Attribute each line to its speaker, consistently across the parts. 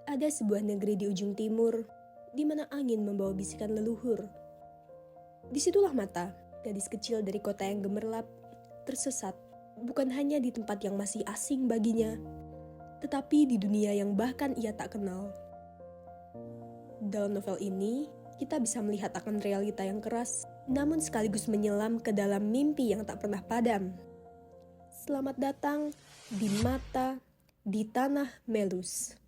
Speaker 1: Ada sebuah negeri di ujung timur, di mana angin membawa bisikan leluhur. Disitulah Mata, gadis kecil dari kota yang gemerlap, tersesat, bukan hanya di tempat yang masih asing baginya, tetapi di dunia yang bahkan ia tak kenal. Dalam novel ini, kita bisa melihat akan realita yang keras, namun sekaligus menyelam ke dalam mimpi yang tak pernah padam. Selamat datang di Mata di Tanah Melus.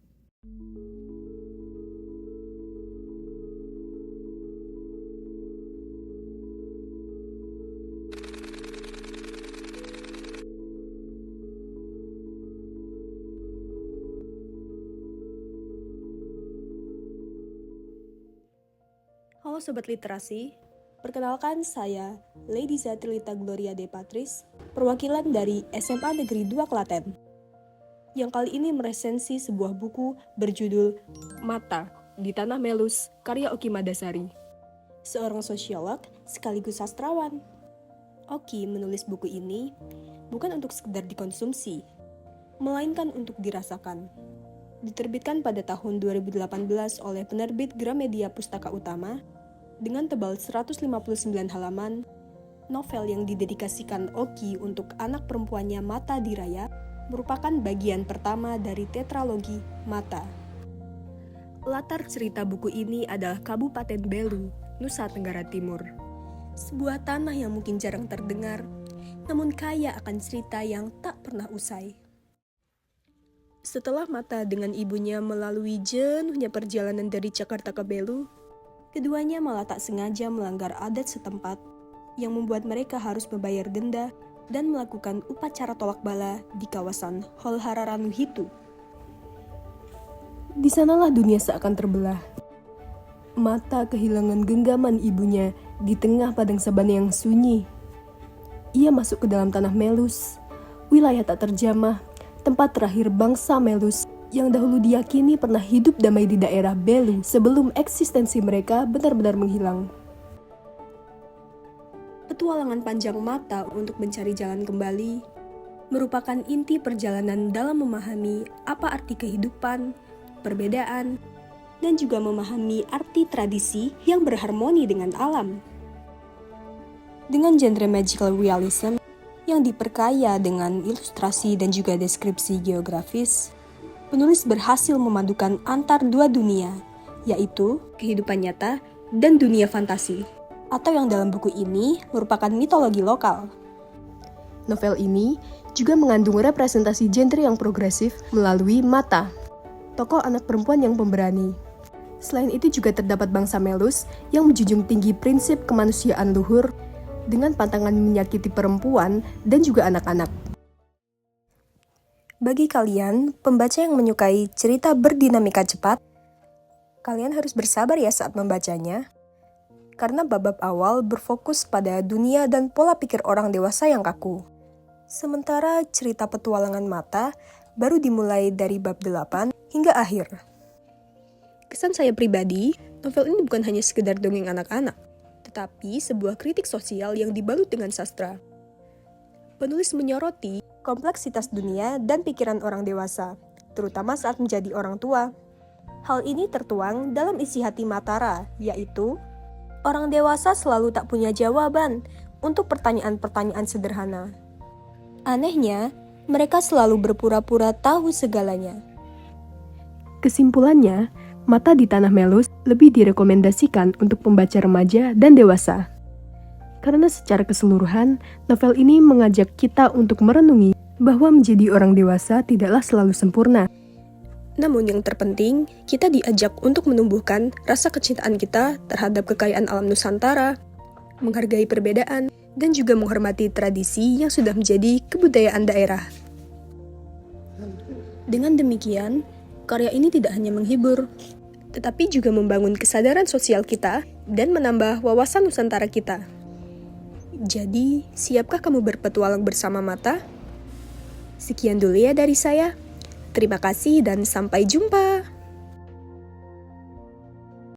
Speaker 1: Halo Sobat Literasi, perkenalkan saya Lady Zatrilita Gloria De Patris, perwakilan dari SMA Negeri 2 Klaten, yang kali ini meresensi sebuah buku berjudul Mata di Tanah Melus, karya Oki Madasari, seorang sosiolog sekaligus sastrawan. Oki menulis buku ini bukan untuk sekedar dikonsumsi, melainkan untuk dirasakan. Diterbitkan pada tahun 2018 oleh penerbit Gramedia Pustaka Utama, dengan tebal 159 halaman, novel yang didedikasikan Oki untuk anak perempuannya Mata Diraya merupakan bagian pertama dari tetralogi Mata. Latar cerita buku ini adalah Kabupaten Belu, Nusa Tenggara Timur. Sebuah tanah yang mungkin jarang terdengar, namun kaya akan cerita yang tak pernah usai. Setelah Mata dengan ibunya melalui jenuhnya perjalanan dari Jakarta ke Belu, keduanya malah tak sengaja melanggar adat setempat yang membuat mereka harus membayar denda dan melakukan upacara tolak bala di kawasan Holhararanuhitu. Di sanalah dunia seakan terbelah. Mata kehilangan genggaman ibunya di tengah padang sabana yang sunyi. Ia masuk ke dalam tanah Melus, wilayah tak terjamah, tempat terakhir bangsa Melus yang dahulu diyakini pernah hidup damai di daerah Belu sebelum eksistensi mereka benar-benar menghilang. Petualangan panjang Mata untuk mencari jalan kembali merupakan inti perjalanan dalam memahami apa arti kehidupan, perbedaan, dan juga memahami arti tradisi yang berharmoni dengan alam. Dengan genre magical realism yang diperkaya dengan ilustrasi dan juga deskripsi geografis, penulis berhasil memadukan antar dua dunia, yaitu kehidupan nyata dan dunia fantasi, atau yang dalam buku ini merupakan mitologi lokal. Novel ini juga mengandung representasi genre yang progresif melalui Mata, tokoh anak perempuan yang pemberani. Selain itu juga terdapat bangsa Melus yang menjunjung tinggi prinsip kemanusiaan luhur dengan pantangan menyakiti perempuan dan juga anak-anak. Bagi kalian, pembaca yang menyukai cerita berdinamika cepat, kalian harus bersabar ya saat membacanya, karena bab-bab awal berfokus pada dunia dan pola pikir orang dewasa yang kaku. Sementara cerita petualangan Mata baru dimulai dari bab 8 hingga akhir. Kesan saya pribadi, novel ini bukan hanya sekedar dongeng anak-anak, tetapi sebuah kritik sosial yang dibalut dengan sastra. Penulis menyoroti kompleksitas dunia dan pikiran orang dewasa, terutama saat menjadi orang tua. Hal ini tertuang dalam isi hati Matara, yaitu orang dewasa selalu tak punya jawaban untuk pertanyaan-pertanyaan sederhana. Anehnya, mereka selalu berpura-pura tahu segalanya. Kesimpulannya, Mata di Tanah Melus lebih direkomendasikan untuk pembaca remaja dan dewasa. Karena secara keseluruhan, novel ini mengajak kita untuk merenungi bahwa menjadi orang dewasa tidaklah selalu sempurna. Namun yang terpenting, kita diajak untuk menumbuhkan rasa kecintaan kita terhadap kekayaan alam Nusantara, menghargai perbedaan, dan juga menghormati tradisi yang sudah menjadi kebudayaan daerah. Dengan demikian, karya ini tidak hanya menghibur, tetapi juga membangun kesadaran sosial kita dan menambah wawasan Nusantara kita. Jadi, siapkah kamu berpetualang bersama Mata? Sekian dulu ya dari saya. Terima kasih dan sampai jumpa.